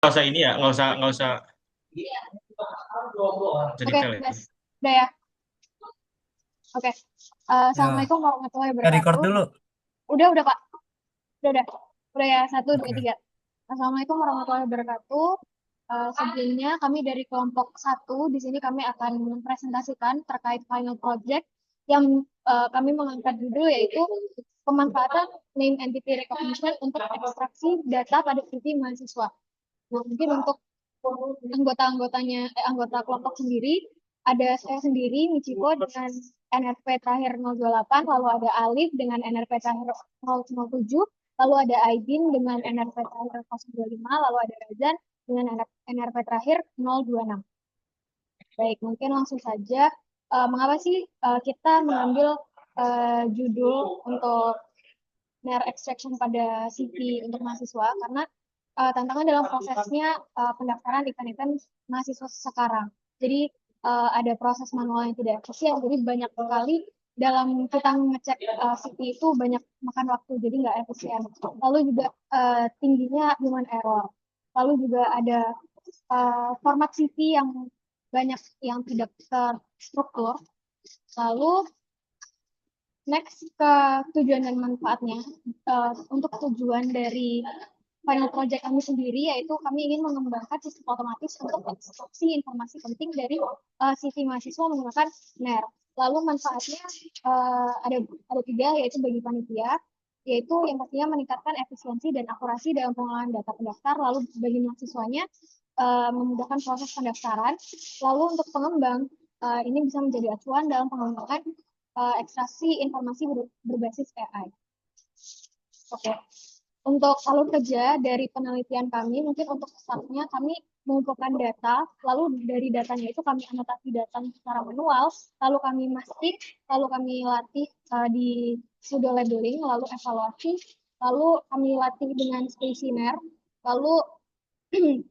Nggak usah ini ya, nggak usah Oke, detail ya. guys. Udah ya. Oke. Ya, Assalamualaikum warahmatullahi kita record wabarakatuh. dulu. Udah, Pak. Udah. Udah ya, satu, dua, Oke. tiga. Assalamualaikum warahmatullahi wabarakatuh. Sebelumnya kami dari kelompok satu di sini kami akan mempresentasikan terkait final project yang kami mengangkat judul yaitu pemanfaatan name entity recognition untuk ekstraksi data pada CV mahasiswa. Nah, mungkin untuk anggota kelompok sendiri, ada saya sendiri, Michiko, dengan NRP terakhir 028, lalu ada Alif dengan NRP terakhir 007, lalu ada Aidin dengan NRP terakhir 025, lalu ada Razan dengan NRP terakhir 026. Baik, mungkin langsung saja. Mengapa sih kita mengambil judul untuk NER extraction pada CV untuk mahasiswa? Karena tantangan dalam prosesnya pendaftaran event-event mahasiswa sekarang. Jadi ada proses manual yang tidak efisien, jadi banyak sekali dalam kita ngecek CV itu banyak makan waktu, jadi nggak efisien. Lalu juga tingginya human error. Lalu juga ada format CV yang banyak yang tidak terstruktur. Lalu next ke tujuan dan manfaatnya. Untuk tujuan dari final project kami sendiri yaitu kami ingin mengembangkan sistem otomatis untuk ekstraksi informasi penting dari CV mahasiswa menggunakan NER. Lalu manfaatnya ada tiga yaitu bagi panitia, yaitu yang pastinya meningkatkan efisiensi dan akurasi dalam pengelolaan data pendaftar. Lalu bagi mahasiswanya memudahkan proses pendaftaran. Lalu untuk pengembang ini bisa menjadi acuan dalam pengembangan ekstraksi informasi berbasis AI. Oke. Untuk alur kerja dari penelitian kami, mungkin untuk startnya kami mengumpulkan data, lalu dari datanya itu kami anotasi data secara manual, lalu kami mastik, lalu kami latih di pseudo labeling, lalu evaluasi, lalu kami latih dengan questionnaire, lalu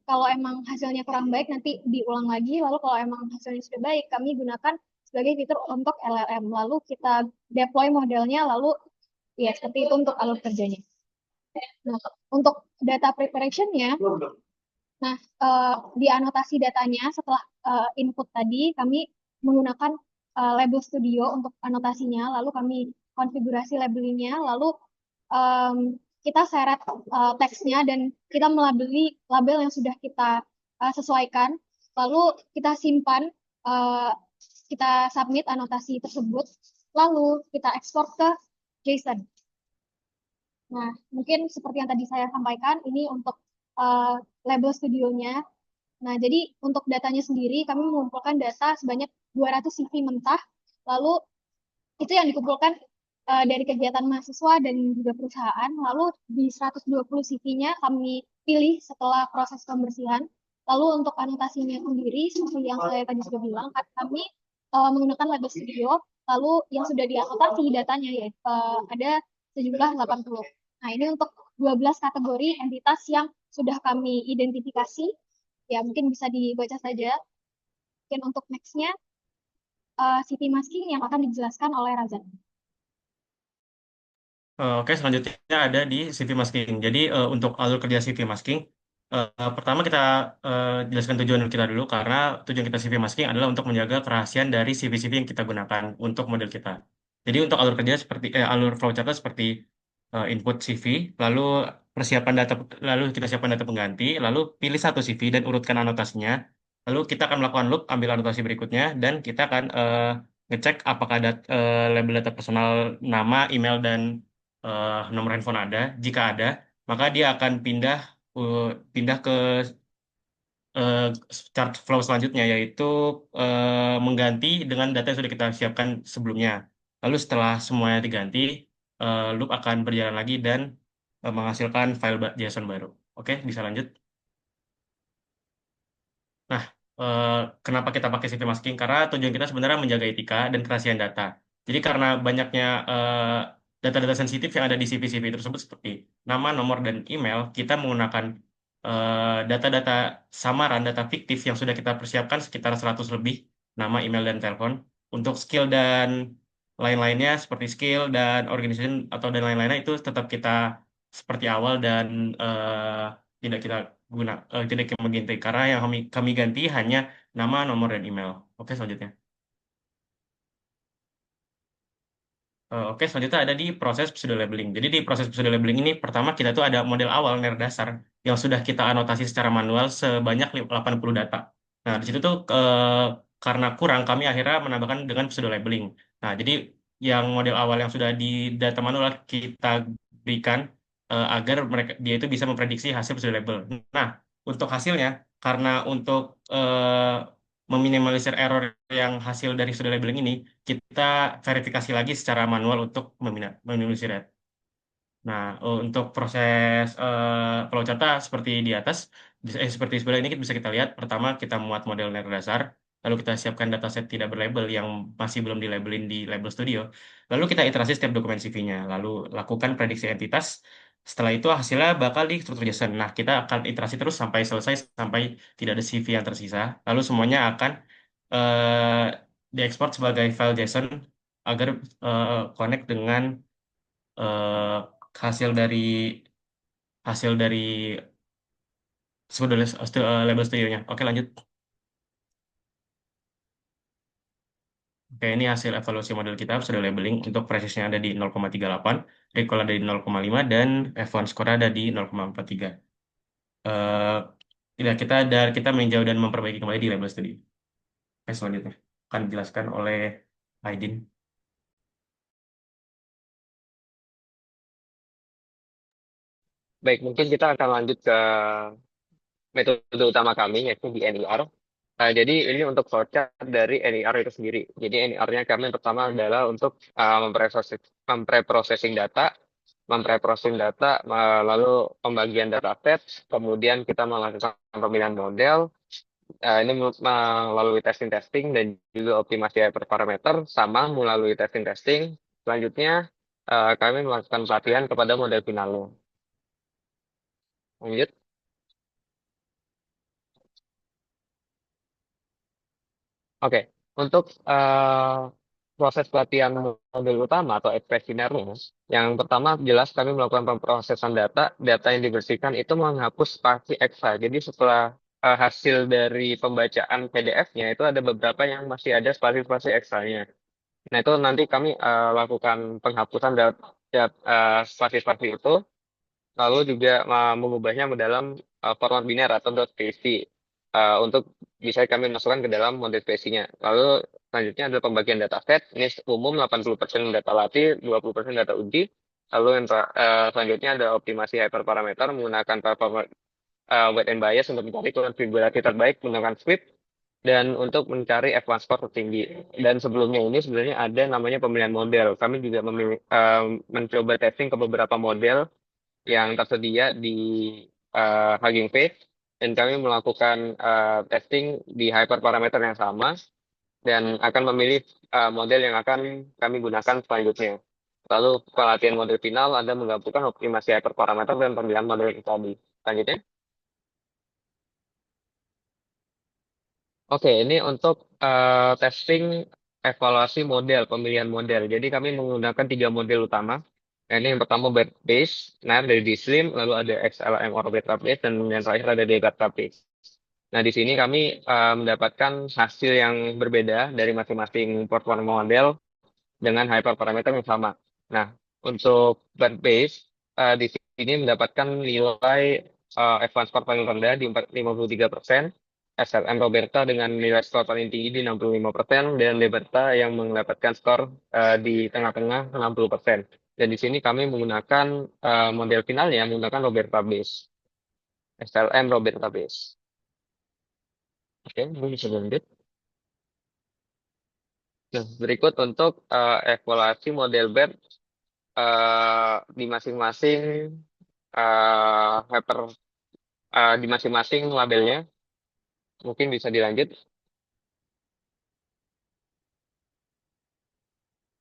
kalau emang hasilnya kurang baik nanti diulang lagi, lalu kalau emang hasilnya sudah baik kami gunakan sebagai fitur untuk LLM, lalu kita deploy modelnya, lalu ya seperti itu untuk alur kerjanya. Nah, untuk data preparation-nya, nah di anotasi datanya setelah input tadi kami menggunakan label studio untuk anotasinya, lalu kami konfigurasi labelingnya, lalu em, kita seret teksnya dan kita melabeli label yang sudah kita sesuaikan, lalu kita simpan, eh, kita submit anotasi tersebut, lalu kita ekspor ke JSON. Nah, mungkin seperti yang tadi saya sampaikan, ini untuk uh, label studionya. Nah, jadi untuk datanya sendiri, kami mengumpulkan data sebanyak 200 CV mentah, lalu itu yang dikumpulkan dari kegiatan mahasiswa dan juga perusahaan, lalu di 120 CV-nya kami pilih setelah proses pembersihan, lalu untuk anotasinya sendiri, seperti yang saya tadi sudah bilang, kami menggunakan label studio, lalu yang sudah dianotasi datanya, yaitu ada sejumlah 80. Nah, ini untuk 12 kategori entitas yang sudah kami identifikasi. Ya, mungkin bisa dibaca saja. Dan untuk next-nya, city masking yang akan dijelaskan oleh Razan. Oke, selanjutnya ada di CV masking. Jadi untuk alur kerja CV masking, pertama kita jelaskan tujuan kita dulu karena tujuan kita CV masking adalah untuk menjaga kerahasiaan dari CV-CV yang kita gunakan untuk model kita. Jadi untuk alur kerja seperti alur flowchart seperti input CV, lalu persiapan data, lalu kita siapkan data pengganti, lalu pilih satu CV dan urutkan anotasinya. Lalu kita akan melakukan loop, ambil anotasi berikutnya, dan kita akan ngecek apakah label data personal, nama, email, dan nomor handphone ada. Jika ada, maka dia akan uh, pindah ke eh, chart flow selanjutnya, yaitu mengganti dengan data yang sudah kita siapkan sebelumnya. Lalu setelah semuanya diganti, loop akan berjalan lagi dan menghasilkan file JSON baru. Oke, bisa lanjut. Nah, eh, kenapa kita pakai CV masking? Karena tujuan kita sebenarnya menjaga etika dan kerahasiaan data. Jadi karena banyaknya data-data sensitif yang ada di CV-CV tersebut seperti nama, nomor, dan email, kita menggunakan data-data samaran, data fiktif yang sudah kita persiapkan sekitar 100 lebih, nama, email, dan telepon. Untuk skill dan lain-lainnya seperti skill dan organization atau dan lain-lainnya itu tetap kita seperti awal dan tidak kita tidak kami ganti karena yang kami ganti hanya nama, nomor, dan email. Oke, selanjutnya. Oke, selanjutnya ada di proses pseudo labeling. Jadi di proses pseudo labeling ini pertama kita tuh ada model awal dasar yang sudah kita anotasi secara manual sebanyak 80 data. Nah, di situ tuh karena kurang kami akhirnya menambahkan dengan pseudo labeling. Nah, jadi yang model awal yang sudah di data manual kita berikan agar mereka dia itu bisa memprediksi hasil pseudo label. Nah, untuk hasilnya karena untuk meminimalisir error yang hasil dari pseudo labeling ini kita verifikasi lagi secara manual untuk meminimalisir. Nah, untuk proses flowchart seperti di atas, seperti sebelah ini bisa kita lihat. Pertama, kita muat model layar dasar, lalu kita siapkan dataset tidak berlabel yang masih belum dilabelin di Label Studio. Lalu kita iterasi setiap dokumen CV-nya, lalu lakukan prediksi entitas. Setelah itu hasilnya bakal di struktur JSON. Nah, kita akan iterasi terus sampai selesai, sampai tidak ada CV yang tersisa. Lalu semuanya akan eh, diekspor sebagai file JSON agar connect dengan eh, hasil dari hasil dari label studionya. Oke, lanjut. Oke, ini hasil evaluasi model kita sudah labeling untuk presisnya ada di 0,38, recall ada di 0,5, dan F1 score ada di 0,43. Eh tidak kita meninjau dan memperbaiki kembali di label studio. Oke, selanjutnya akan dijelaskan oleh Aidin. Baik, mungkin kita akan lanjut ke metode utama kami, yaitu di NER. Jadi ini untuk flowchart dari NER itu sendiri. Jadi NER-nya kami pertama adalah untuk mempreprocessing data, lalu pembagian data set, kemudian kita melakukan pemilihan model, ini melalui testing-testing dan juga optimasi hyperparameter, sama melalui testing-testing. Selanjutnya, kami melakukan pelatihan kepada model finalnya. Lanjut. Oke, untuk proses pelatihan model utama atau ekspresinernya, yang pertama jelas kami melakukan pemrosesan data, data yang dibersihkan itu menghapus spasi exa. Jadi setelah hasil dari pembacaan PDF-nya itu ada beberapa yang masih ada spasi-spasi eksanya. Nah itu nanti kami lakukan penghapusan spasi-spasi itu, lalu juga mengubahnya ke dalam format biner atau .psd untuk bisa kami masukkan ke dalam model spesiesnya. Lalu selanjutnya adalah pembagian dataset. Ini umum 80% data latih, 20% data uji. Lalu yang selanjutnya ada optimasi hyperparameter menggunakan performance weight and bias untuk mencari konfigurasi terbaik menggunakan script dan untuk mencari F1 score tertinggi. Dan sebelumnya ini sebenarnya ada namanya pemilihan model. Kami juga mencoba testing ke beberapa model yang tersedia di Hugging Face dan kami melakukan testing di hyperparameter yang sama dan akan memilih model yang akan kami gunakan selanjutnya. Lalu pelatihan model final ada menggabungkan optimasi hyperparameter dan pemilihan model yang tadi. Selanjutnya. Oke, ini untuk testing evaluasi model, pemilihan model. Jadi kami menggunakan 3 model utama. Nah, ini yang pertama bed base, nah dari di Slim, lalu ada XLM orbit base, dan yang terakhir ada Degata base. Nah, di sini kami mendapatkan hasil yang berbeda dari masing-masing performa model dengan hyperparameter yang sama. Nah, untuk bed base, di sini mendapatkan nilai advance score paling rendah di 53%, SLM Roberta dengan nilai skor paling tinggi di 65%, dan Liberta yang mendapatkan skor di tengah-tengah 60%. Dan di sini kami menggunakan model finalnya menggunakan Roberta Base, SLM Roberta Base. Oke, ini bisa lanjut. Nah, berikut untuk evaluasi model BER di masing-masing hyper di masing-masing labelnya. Mungkin bisa dilanjut.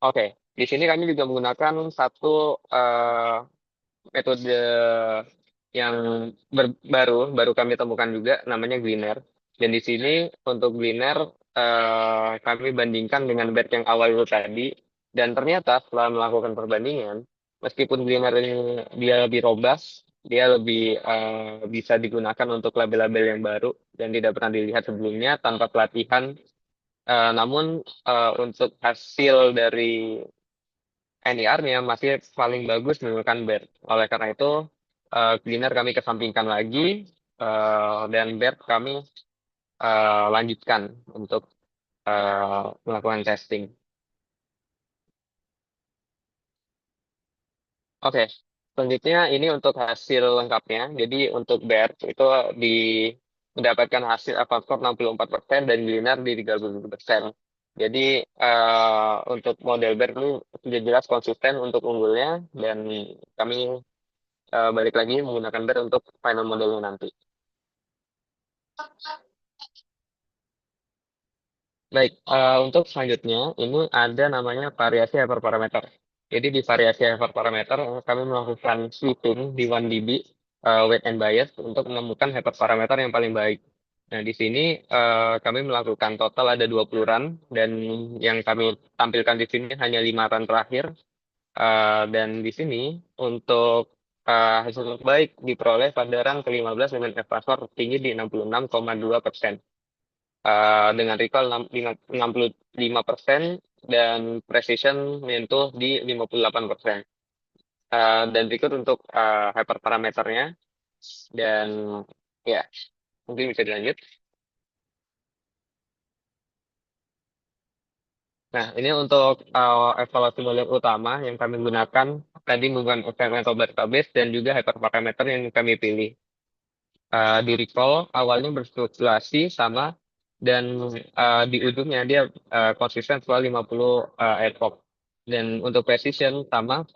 Oke, di sini kami juga menggunakan satu metode yang baru kami temukan juga namanya Gleaner. Dan di sini untuk Gleaner kami bandingkan dengan batch yang awal itu tadi, dan ternyata setelah melakukan perbandingan, meskipun Gleaner ini dia lebih robust Dia lebih bisa digunakan untuk label-label yang baru dan tidak pernah dilihat sebelumnya tanpa pelatihan. Namun untuk hasil dari NIR-nya masih paling bagus menggunakan BERT. Oleh karena itu, cleaner kami kesampingkan lagi dan BERT kami lanjutkan untuk melakukan testing. Oke, selanjutnya ini untuk hasil lengkapnya. Jadi untuk BERT itu di mendapatkan hasil Advanced Score 64% dan Linear di 30%. Jadi untuk model BERT ini sudah jelas konsisten untuk unggulnya dan kami balik lagi menggunakan BERT untuk final modelnya nanti. Baik, untuk selanjutnya ini ada namanya variasi hyperparameter. Jadi di variasi hyperparameter kami melakukan sweeping di 1DB weight and bias untuk menemukan hyperparameter yang paling baik. Nah, di sini kami melakukan total ada 20 run dan yang kami tampilkan di sini hanya 5 run terakhir. Dan di sini untuk hasil terbaik diperoleh pada run ke-15 dengan F-score tertinggi di 66,2%. Dengan recall 65% dan precision menyentuh di 58%. Dan berikut untuk hyperparameternya dan ya mungkin bisa dilanjut. Nah, ini untuk evaluasi model utama yang kami gunakan tadi menggunakan experimental database dan juga hyperparameter yang kami pilih. Di recall awalnya berfluktuasi sama dan di ujungnya dia konsisten setelah 50 epoch. Dan untuk precision sama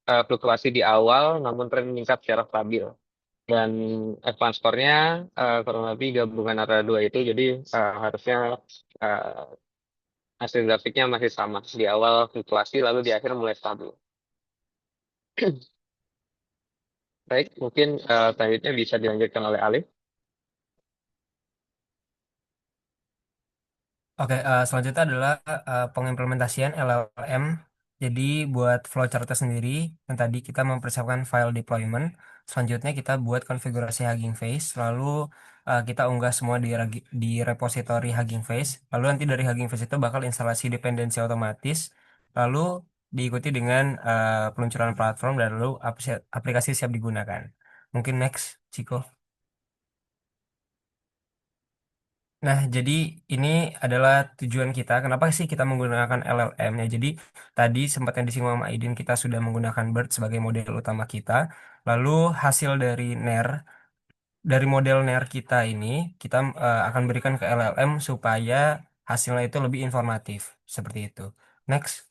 fluktuasi di awal namun tren meningkat secara stabil. Dan advance score-nya kurang lebih gabungan antara dua itu jadi harusnya uh, hasil grafiknya masih sama. Di awal fluktuasi lalu di akhir mulai stabil. Baik, mungkin selanjutnya bisa dilanjutkan oleh Alif. Oke, selanjutnya adalah pengimplementasian LLM. Jadi buat flowchart sendiri, yang tadi kita mempersiapkan file deployment. Selanjutnya kita buat konfigurasi Hugging Face, lalu kita unggah semua di repository Hugging Face. Lalu nanti dari Hugging Face itu bakal instalasi dependensi otomatis, lalu diikuti dengan peluncuran platform dan lalu aplikasi siap digunakan. Mungkin next, Ciko. Nah, jadi ini adalah tujuan kita. Kenapa sih kita menggunakan LLM ya? Jadi tadi sempat yang disinggung sama Aidin, kita sudah menggunakan BERT sebagai model utama kita. Lalu hasil dari model NER kita ini kita akan berikan ke LLM supaya hasilnya itu lebih informatif. Seperti itu. Next.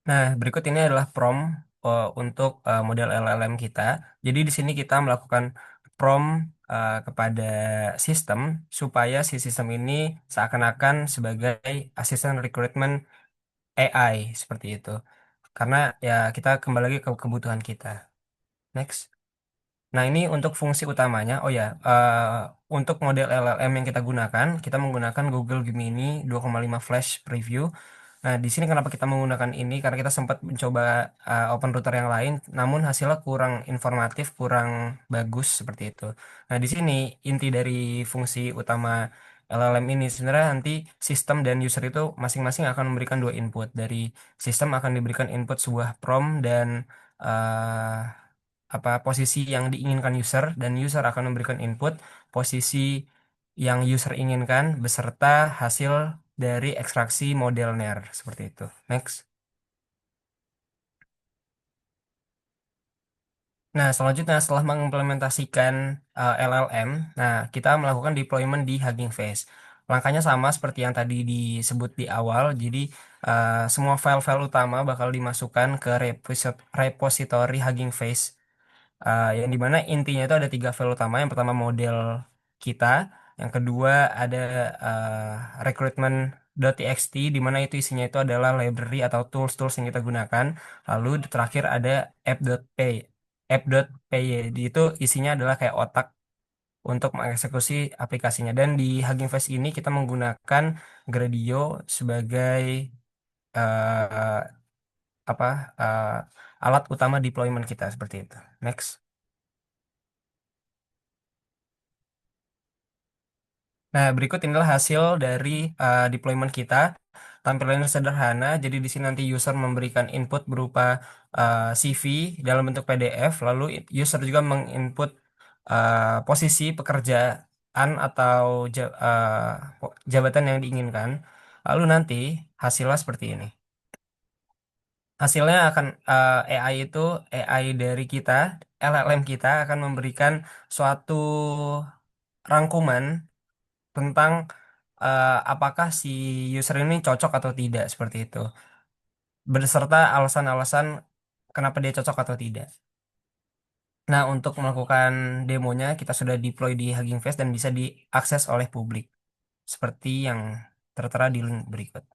Nah, berikut ini adalah prompt untuk model LLM kita. Jadi di sini kita melakukan prompt kepada sistem supaya si sistem ini seakan-akan sebagai asisten recruitment AI seperti itu. Karena ya kita kembali lagi ke kebutuhan kita. Next. Nah, ini untuk fungsi utamanya. Oh ya, untuk model LLM yang kita gunakan, kita menggunakan Google Gemini 2,5 Flash Preview. Nah, di sini kenapa kita menggunakan ini? Karena kita sempat mencoba open router yang lain, namun hasilnya kurang informatif, kurang bagus seperti itu. Nah, di sini inti dari fungsi utama LLM ini sebenarnya nanti sistem dan user itu masing-masing akan memberikan dua input. Dari sistem akan diberikan input sebuah prompt dan apa posisi yang diinginkan user dan user akan memberikan input posisi yang user inginkan beserta hasil dari ekstraksi model NER seperti itu. Next. Nah, selanjutnya setelah mengimplementasikan LLM, nah kita melakukan deployment di Hugging Face. Langkahnya sama seperti yang tadi disebut di awal. Jadi semua file-file utama bakal dimasukkan ke repository Hugging Face yang dimana intinya itu ada tiga file utama. Yang pertama model kita, yang kedua ada recruitment.txt di mana itu isinya itu adalah library atau tools-tools yang kita gunakan. Lalu terakhir ada app.py. App.py itu isinya adalah kayak otak untuk mengeksekusi aplikasinya. Dan di Hugging Face ini kita menggunakan Gradio sebagai apa alat utama deployment kita seperti itu. Next. Nah, berikut inilah hasil dari deployment kita. Tampilannya sederhana, jadi di sini nanti user memberikan input berupa CV dalam bentuk PDF, lalu user juga menginput posisi pekerjaan atau jabatan yang diinginkan. Lalu nanti hasilnya seperti ini. Hasilnya akan AI itu AI dari kita, LLM kita akan memberikan suatu rangkuman tentang apakah si user ini cocok atau tidak seperti itu, beserta alasan-alasan kenapa dia cocok atau tidak. Nah, untuk melakukan demonya kita sudah deploy di Hugging Face dan bisa diakses oleh publik seperti yang tertera di link berikut.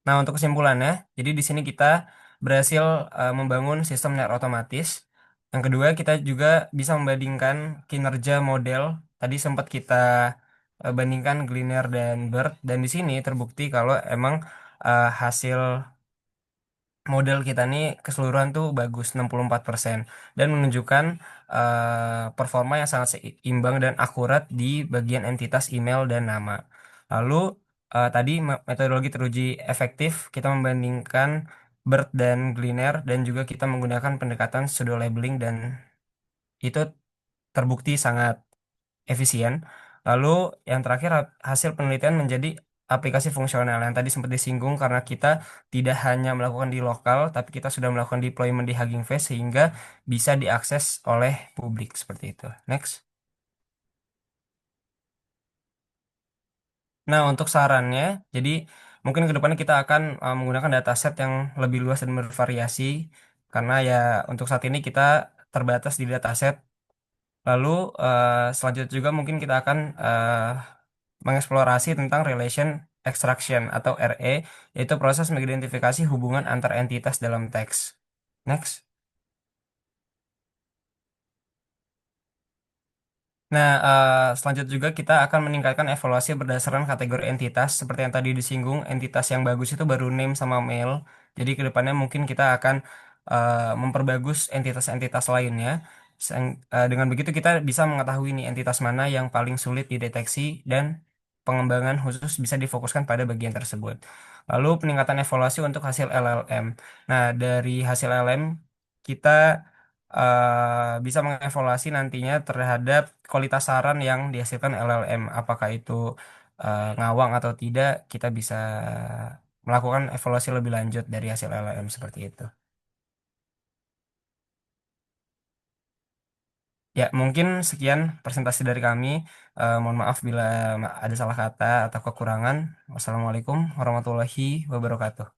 Nah, untuk kesimpulannya, jadi di sini kita berhasil membangun sistem net otomatis. Yang kedua, kita juga bisa membandingkan kinerja model. Tadi sempat kita bandingkan Glinier dan BERT, dan di sini terbukti kalau emang hasil model kita nih keseluruhan tuh bagus 64% dan menunjukkan performa yang sangat seimbang dan akurat di bagian entitas email dan nama. Lalu tadi metodologi teruji efektif kita membandingkan BERT dan Glinier dan juga kita menggunakan pendekatan pseudo labeling dan itu terbukti sangat efisien. Lalu yang terakhir hasil penelitian menjadi aplikasi fungsional yang tadi sempat disinggung karena kita tidak hanya melakukan di lokal, tapi kita sudah melakukan deployment di Hugging Face sehingga bisa diakses oleh publik seperti itu. Next. Nah, untuk sarannya, jadi mungkin ke depannya kita akan menggunakan dataset yang lebih luas dan bervariasi karena ya untuk saat ini kita terbatas di dataset. Lalu selanjutnya juga mungkin kita akan mengeksplorasi tentang relation extraction atau RE, yaitu proses mengidentifikasi hubungan antar entitas dalam teks. Next. Nah, selanjutnya juga kita akan meningkatkan evaluasi berdasarkan kategori entitas. Seperti yang tadi disinggung, entitas yang bagus itu baru name sama mail. Jadi ke depannya mungkin kita akan memperbagus entitas-entitas lainnya. Dengan begitu kita bisa mengetahui nih entitas mana yang paling sulit dideteksi dan pengembangan khusus bisa difokuskan pada bagian tersebut. Lalu peningkatan evaluasi untuk hasil LLM. Nah, dari hasil LLM kita bisa mengevaluasi nantinya terhadap kualitas saran yang dihasilkan LLM. Apakah itu ngawang atau tidak, kita bisa melakukan evaluasi lebih lanjut dari hasil LLM seperti itu. Ya, mungkin sekian presentasi dari kami. Mohon maaf bila ada salah kata atau kekurangan. Wassalamualaikum warahmatullahi wabarakatuh.